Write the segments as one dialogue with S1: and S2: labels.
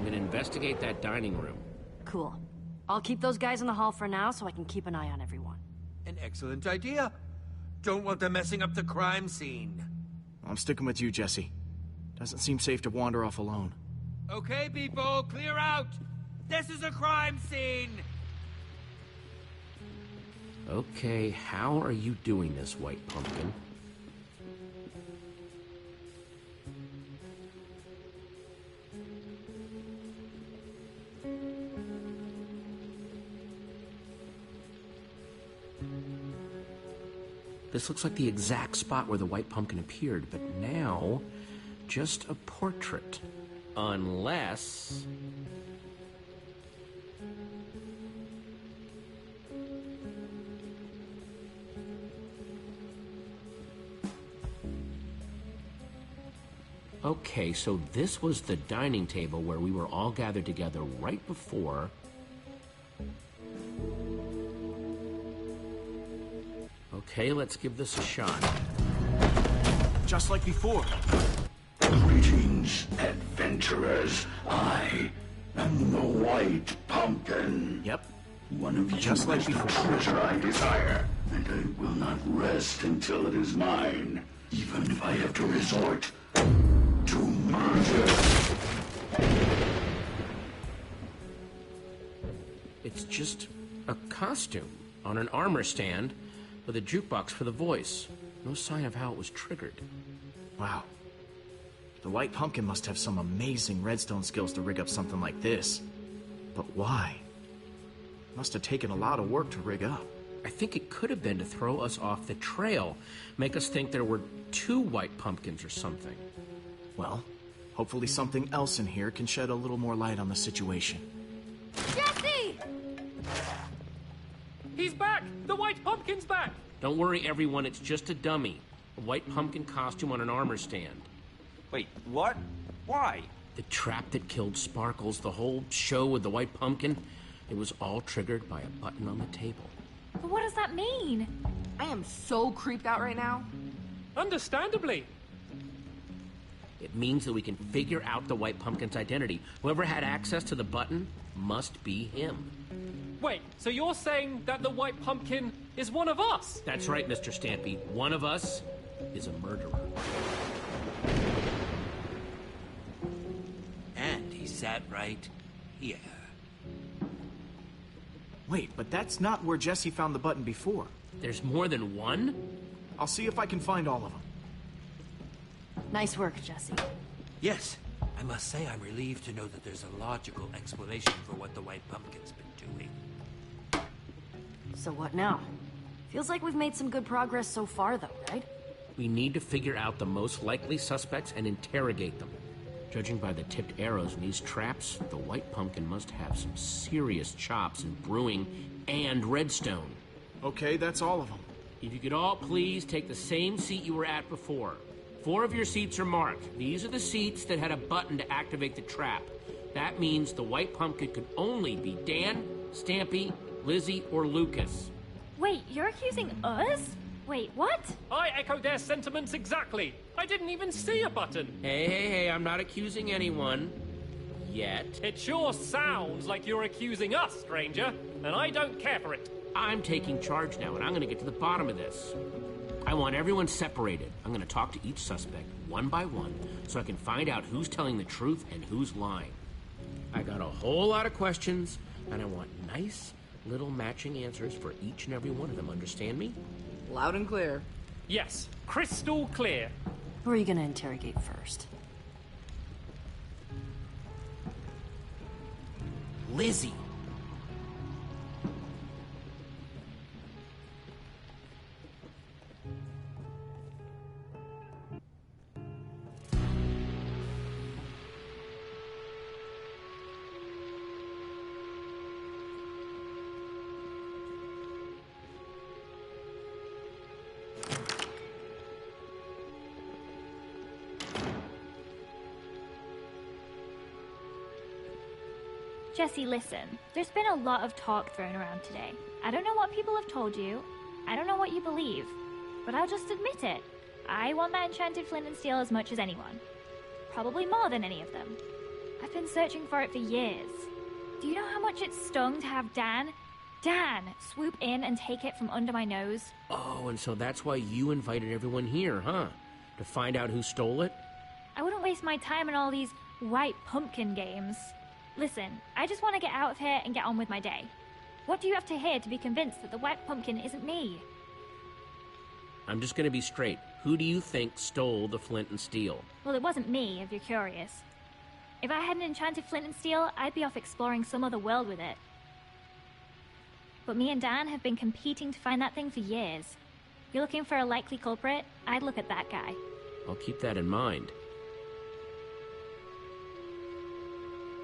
S1: gonna investigate that dining room.
S2: Cool. I'll keep those guys in the hall for now so I can keep an eye on everyone.
S3: An excellent idea. Don't want them messing up the crime scene.
S4: I'm sticking with you, Jesse. Doesn't seem safe to wander off alone.
S3: Okay, people, clear out! This is a crime scene!
S1: Okay, how are you doing this, White Pumpkin? This looks like the exact spot where the White Pumpkin appeared, but now, just a portrait. Unless... Okay, so this was the dining table where we were all gathered together right before... Okay, let's give this a shot.
S4: Just like before.
S5: Greetings, adventurers. I am the White Pumpkin.
S4: Yep.
S5: One of you
S4: Just like
S5: is the
S4: before.
S5: treasure I desire, and I will not rest until it is mine, even if I have to resort to murder.
S1: It's just a costume on an armor stand with a jukebox for the voice. No sign of how it was triggered.
S4: Wow. The White Pumpkin must have some amazing redstone skills to rig up something like this. But why? Must have taken a lot of work to rig up.
S1: I think it could have been to throw us off the trail, make us think there were two White Pumpkins or something.
S4: Well, hopefully something else in here can shed a little more light on the situation.
S2: Jesse!
S6: He's back! The White Pumpkin's back!
S1: Don't worry, everyone, it's just a dummy. A White Pumpkin costume on an armor stand.
S3: Wait, what? Why?
S1: The trap that killed Sparkles, the whole show with the White Pumpkin, it was all triggered by a button on the table.
S7: But what does that mean?
S8: I am so creeped out right now.
S6: Understandably.
S1: It means that we can figure out the White Pumpkin's identity. Whoever had access to the button must be him.
S6: Wait, so you're saying that the White Pumpkin is one of us?
S1: That's right, Mr. Stampy. One of us is a murderer.
S3: And he sat right here.
S4: Wait, but that's not where Jesse found the button before.
S1: There's more than one?
S4: I'll see if I can find all of them.
S2: Nice work, Jesse.
S3: Yes, I must say I'm relieved to know that there's a logical explanation for what the White Pumpkin's been doing.
S2: So what now? Feels like we've made some good progress so far, though, right?
S1: We need to figure out the most likely suspects and interrogate them. Judging by the tipped arrows in these traps, the White Pumpkin must have some serious chops in brewing and redstone.
S4: Okay, that's all of them.
S1: If you could all please take the same seat you were at before. 4 of your seats are marked. These are the seats that had a button to activate the trap. That means the White Pumpkin could only be Dan, Stampy, Lizzie, or Lucas.
S7: Wait, you're accusing us? Wait, what?
S6: I echo their sentiments exactly. I didn't even see a button.
S1: Hey, I'm not accusing anyone. Yet.
S6: It sure sounds like you're accusing us, stranger, and I don't care for it.
S1: I'm taking charge now, and I'm gonna get to the bottom of this. I want everyone separated. I'm gonna talk to each suspect, one by one, so I can find out who's telling the truth and who's lying. I got a whole lot of questions, and I want nice little matching answers for each and every one of them. Understand me?
S8: Loud and clear.
S6: Yes, crystal clear.
S2: Who are you gonna interrogate first?
S1: Lizzie.
S7: Jesse, listen. There's been a lot of talk thrown around today. I don't know what people have told you. I don't know what you believe. But I'll just admit it. I want that enchanted flint and steel as much as anyone. Probably more than any of them. I've been searching for it for years. Do you know how much it stung to have Dan swoop in and take it from under my nose?
S1: Oh, and so that's why you invited everyone here, huh? To find out who stole it?
S7: I wouldn't waste my time on all these white pumpkin games. Listen, I just want to get out of here and get on with my day. What do you have to hear to be convinced that the white pumpkin isn't me?
S1: I'm just gonna be straight. Who do you think stole the flint and steel?
S7: Well, it wasn't me, if you're curious. If I had an enchanted flint and steel, I'd be off exploring some other world with it. But me and Dan have been competing to find that thing for years. If you're looking for a likely culprit, I'd look at that guy.
S1: I'll keep that in mind.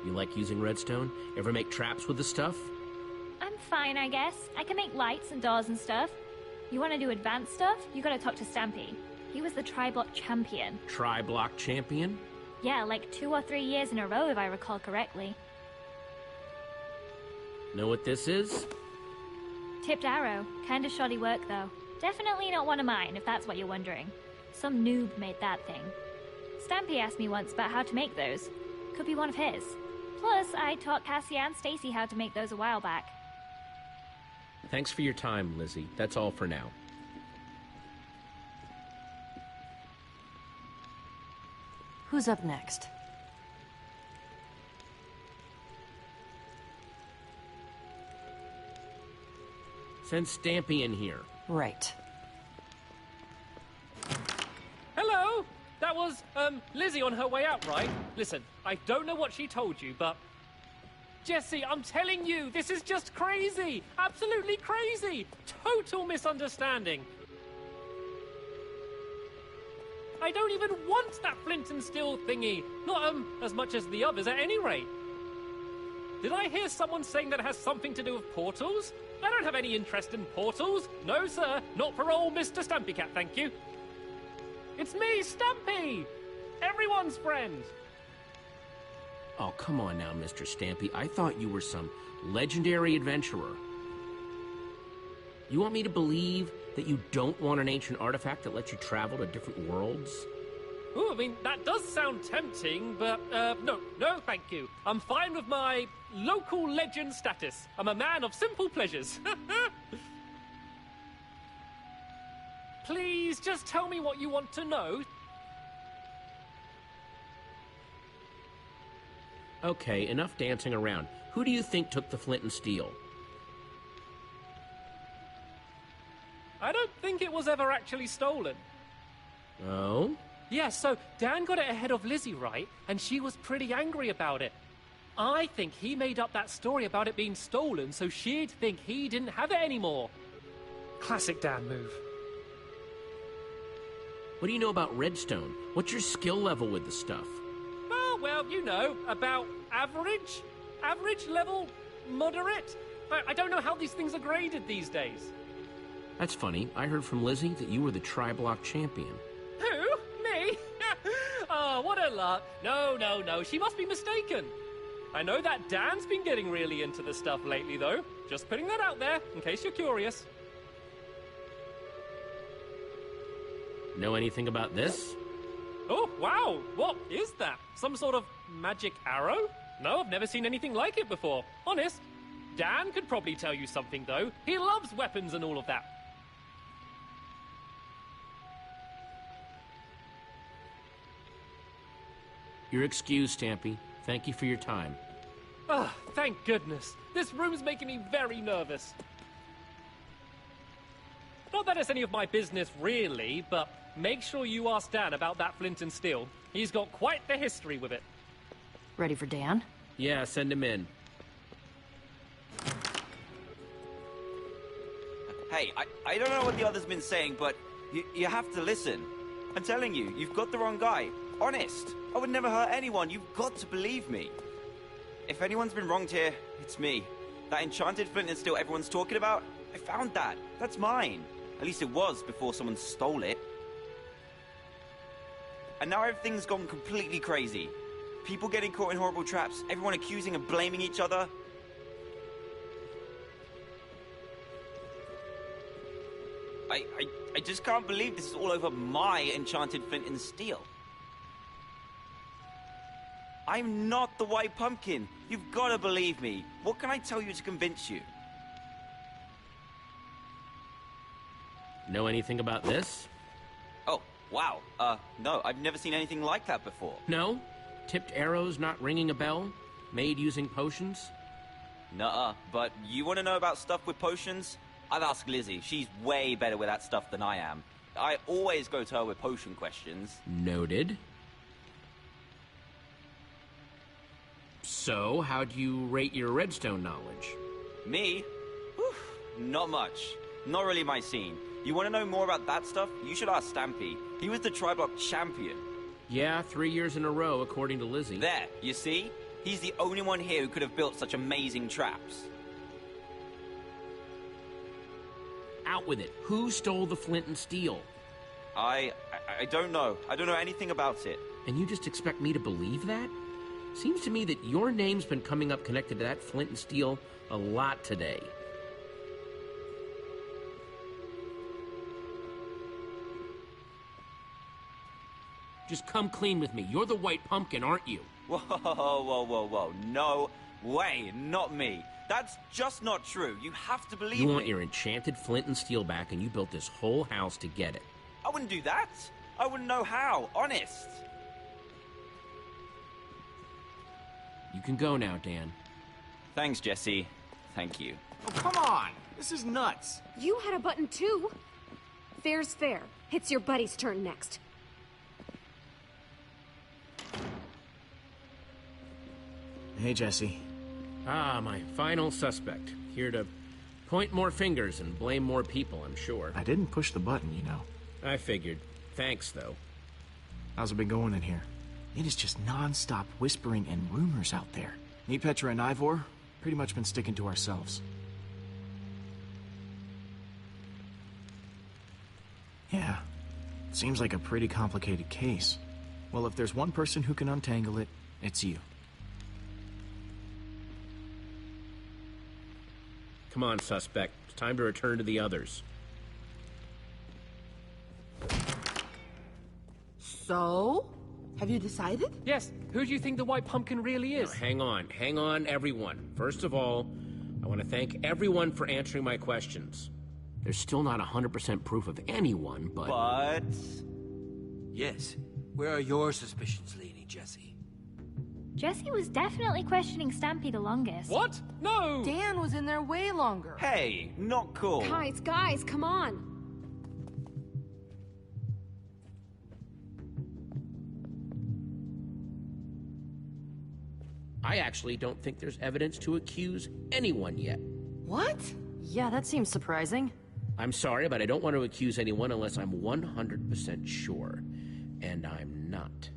S1: You like using redstone? Ever make traps with the stuff?
S7: I'm fine, I guess. I can make lights and doors and stuff. You want to do advanced stuff? You gotta talk to Stampy. He was the tri-block champion.
S1: Tri-block champion?
S7: Yeah, like 2 or 3 years in a row, if I recall correctly.
S1: Know what this is?
S7: Tipped arrow. Kinda shoddy work, though. Definitely not one of mine, if that's what you're wondering. Some noob made that thing. Stampy asked me once about how to make those. Could be one of his. Plus, I taught Cassie and Stacy how to make those a while back.
S1: Thanks for your time, Lizzie. That's all for now.
S2: Who's up next?
S1: Send Stampy in here.
S2: Right.
S6: Hello! That was, Lizzie on her way out, right? Listen, I don't know what she told you, but... Jesse, I'm telling you, this is just crazy! Absolutely crazy! Total misunderstanding! I don't even want that flint and steel thingy! Not, as much as the others at any rate. Did I hear someone saying that it has something to do with portals? I don't have any interest in portals. No, sir. Not for old Mr. Stampy Cat, thank you. It's me, Stampy! Everyone's friend!
S1: Oh, come on now, Mr. Stampy. I thought you were some legendary adventurer. You want me to believe that you don't want an ancient artifact that lets you travel to different worlds?
S6: Ooh, I mean, that does sound tempting, but, no, thank you. I'm fine with my local legend status. I'm a man of simple pleasures. Please, just tell me what you want to know.
S1: Okay, enough dancing around. Who do you think took the flint and steel?
S6: I don't think it was ever actually stolen.
S1: Oh?
S6: Yeah, so Dan got it ahead of Lizzie, right? And she was pretty angry about it. I think he made up that story about it being stolen so she'd think he didn't have it anymore. Classic Dan move.
S1: What do you know about redstone? What's your skill level with the stuff?
S6: Oh, well, you know, about average? Average level? Moderate? I don't know how these things are graded these days.
S1: That's funny. I heard from Lizzie that you were the tri-block champion.
S6: Who? Me? Oh, what a lark. No. She must be mistaken. I know that Dan's been getting really into the stuff lately, though. Just putting that out there, in case you're curious.
S1: Know anything about this?
S6: Oh, wow. What is that? Some sort of magic arrow? No, I've never seen anything like it before. Honest. Dan could probably tell you something, though. He loves weapons and all of that.
S1: You're excused, Stampy. Thank you for your time.
S6: Ah, thank goodness. This room's making me very nervous. Not that it's any of my business, really, but make sure you ask Dan about that flint and steel. He's got quite the history with it.
S2: Ready for Dan?
S1: Yeah, send him in.
S9: Hey, I don't know what the other's been saying, but you have to listen. I'm telling you, you've got the wrong guy. Honest. I would never hurt anyone. You've got to believe me. If anyone's been wronged here, it's me. That enchanted flint and steel everyone's talking about, I found that. That's mine. At least it was before someone stole it. And now everything's gone completely crazy. People getting caught in horrible traps, everyone accusing and blaming each other. I just can't believe this is all over my enchanted flint and steel. I'm not the White Pumpkin. You've got to believe me. What can I tell you to convince you?
S1: Know anything about this?
S9: Oh, wow. No, I've never seen anything like that before.
S1: No? Tipped arrows not ringing a bell? Made using potions?
S9: Nuh-uh. But you want to know about stuff with potions? I'd ask Lizzie. She's way better with that stuff than I am. I always go to her with potion questions.
S1: Noted. So, how do you rate your redstone knowledge?
S9: Me? Whew, not much. Not really my scene. You want to know more about that stuff? You should ask Stampy. He was the Tri-Block champion.
S1: Yeah, 3 years in a row, according to Lizzie.
S9: There, you see? He's the only one here who could have built such amazing traps.
S1: Out with it. Who stole the flint and steel?
S9: I don't know. I don't know anything about it.
S1: And you just expect me to believe that? Seems to me that your name's been coming up connected to that flint and steel a lot today. Just come clean with me. You're the White Pumpkin, aren't you?
S9: Whoa, whoa, whoa, whoa. No way, not me. That's just not true. You have to believe me.
S1: You want your enchanted flint and steel back, and you built this whole house to get it.
S9: I wouldn't do that. I wouldn't know how, honest.
S1: You can go now, Dan.
S9: Thanks, Jesse. Thank you.
S4: Oh, come on! This is nuts!
S10: You had a button too. Fair's fair. It's your buddy's turn next.
S4: Hey, Jesse.
S1: Ah, my final suspect. Here to point more fingers and blame more people, I'm sure.
S4: I didn't push the button, you know.
S1: I figured. Thanks, though.
S4: How's it been going in here? It is just non-stop whispering and rumors out there. Me, Petra, and Ivor, pretty much been sticking to ourselves. Yeah, seems like a pretty complicated case. Well, if there's one person who can untangle it, it's you.
S1: Come on, suspect. It's time to return to the others.
S8: So? Have you decided?
S6: Yes, who do you think the White Pumpkin really is?
S1: Now, hang on, everyone. First of all, I want to thank everyone for answering my questions. There's still not 100% proof of anyone, but...
S3: Yes. Where are your suspicions leaning, Jesse?
S7: Jesse was definitely questioning Stampy the longest.
S6: What? No!
S8: Dan was in there way longer.
S9: Hey, not cool.
S10: Guys, come on.
S1: I actually don't think there's evidence to accuse anyone yet.
S8: What?
S2: Yeah, that seems surprising.
S1: I'm sorry, but I don't want to accuse anyone unless I'm 100% sure. And I'm not.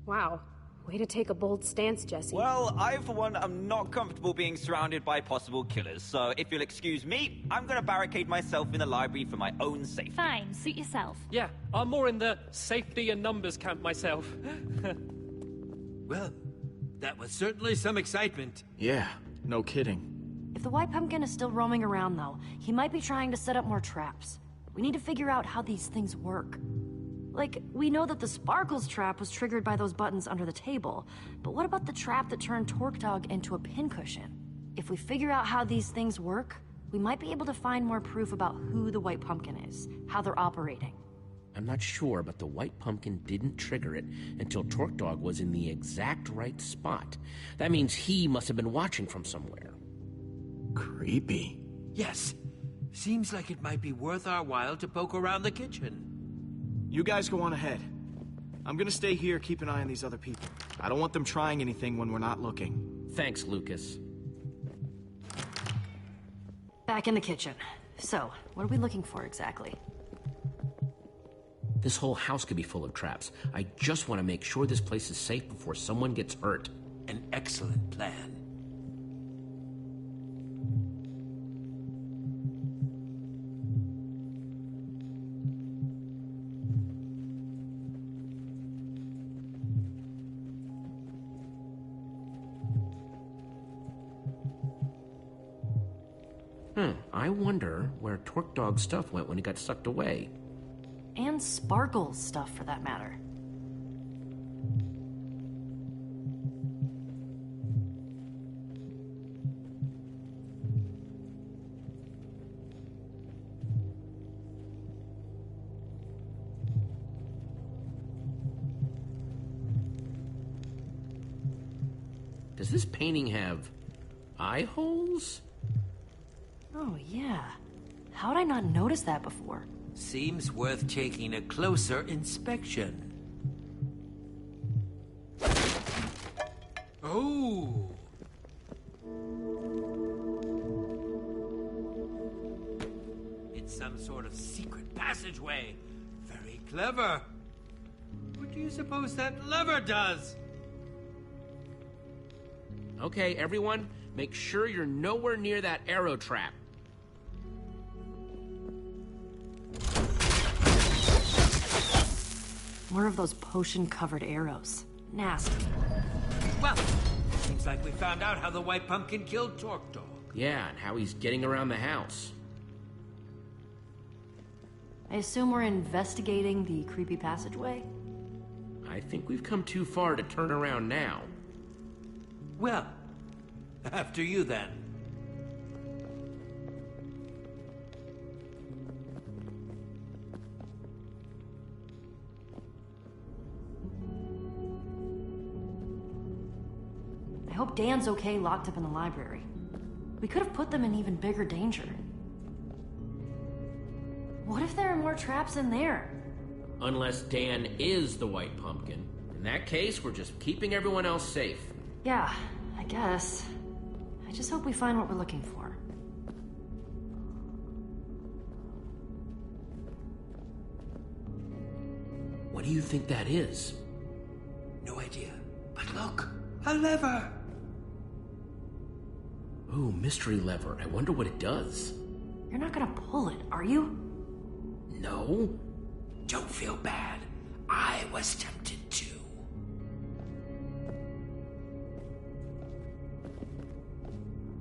S10: Wow. Way to take a bold stance, Jesse.
S9: Well, I, for one, am not comfortable being surrounded by possible killers, so if you'll excuse me, I'm gonna barricade myself in the library for my own safety.
S7: Fine, suit yourself.
S6: Yeah, I'm more in the safety and numbers camp myself.
S3: Well, that was certainly some excitement.
S4: Yeah, no kidding.
S2: If the White Pumpkin is still roaming around, though, he might be trying to set up more traps. We need to figure out how these things work. Like, we know that the Sparkles trap was triggered by those buttons under the table, but what about the trap that turned Torque Dog into a pincushion? If we figure out how these things work, we might be able to find more proof about who the White Pumpkin is, how they're operating.
S1: I'm not sure, but the White Pumpkin didn't trigger it until Torque Dog was in the exact right spot. That means he must have been watching from somewhere.
S4: Creepy.
S3: Yes. Seems like it might be worth our while to poke around the kitchen.
S4: You guys go on ahead. I'm gonna stay here, keep an eye on these other people. I don't want them trying anything when we're not looking.
S1: Thanks, Lucas.
S2: Back in the kitchen. So, what are we looking for exactly?
S1: This whole house could be full of traps. I just want to make sure this place is safe before someone gets hurt.
S3: An excellent plan.
S1: I wonder where Torque Dog's stuff went when he got sucked away.
S2: And Sparkle's stuff, for that matter.
S1: Does this painting have eye holes?
S2: Oh, yeah. How'd I not notice that before?
S3: Seems worth taking a closer inspection. Oh! It's some sort of secret passageway. Very clever. What do you suppose that lever does?
S1: Okay, everyone, make sure you're nowhere near that arrow trap.
S2: More of those potion-covered arrows. Nasty.
S3: Well, seems like we found out how the White Pumpkin killed Torque.
S1: Yeah, and how he's getting around the house.
S2: I assume we're investigating the creepy passageway?
S1: I think we've come too far to turn around now.
S3: Well, after you then.
S2: I hope Dan's okay locked up in the library. We could have put them in even bigger danger. What if there are more traps in there?
S1: Unless Dan is the White Pumpkin. In that case, we're just keeping everyone else safe.
S2: Yeah, I guess. I just hope we find what we're looking for.
S1: What do you think that is?
S3: No idea. But look, a lever!
S1: Ooh, mystery lever. I wonder what it does.
S2: You're not gonna pull it, are you?
S1: No?
S3: Don't feel bad. I was tempted to.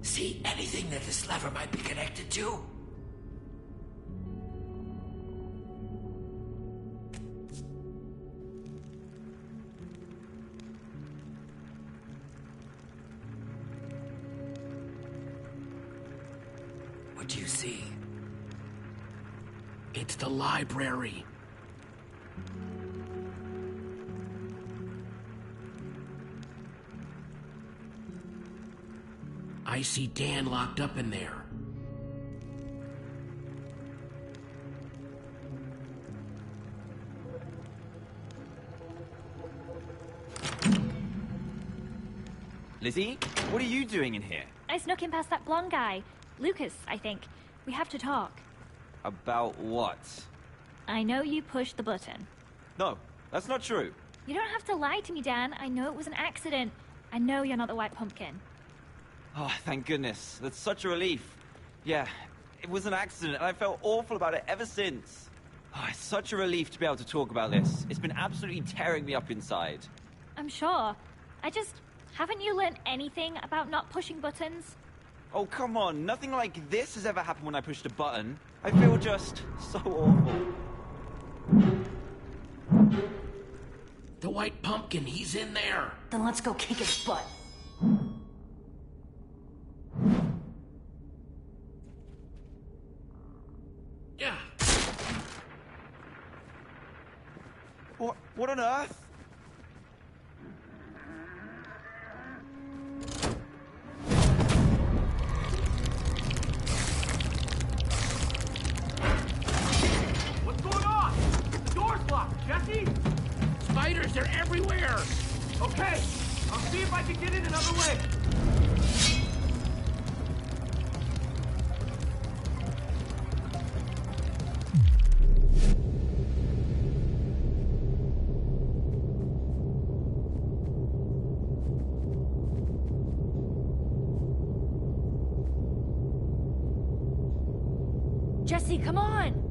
S3: See anything that this lever might be connected to? What do you see?
S1: It's the library. I see Dan locked up in there.
S9: Lizzie, what are you doing in here?
S7: I snuck in past that blonde guy. Lucas, I think. We have to talk.
S9: About what?
S7: I know you pushed the button.
S9: No, that's not true.
S7: You don't have to lie to me, Dan. I know it was an accident. I know you're not the White Pumpkin.
S9: Oh, thank goodness. That's such a relief. Yeah, it was an accident, and I felt awful about it ever since. Oh, it's such a relief to be able to talk about this. It's been absolutely tearing me up inside.
S7: I'm sure. Haven't you learned anything about not pushing buttons?
S9: Oh, come on. Nothing like this has ever happened when I pushed a button. I feel just so awful.
S1: The White Pumpkin, he's in there.
S2: Then let's go kick his butt.
S1: Yeah.
S9: What on earth?
S4: What's going on? The door's locked, Jesse!
S1: Spiders, they're everywhere!
S4: Okay, I'll see if I can get in another way.
S2: Jesse, come on!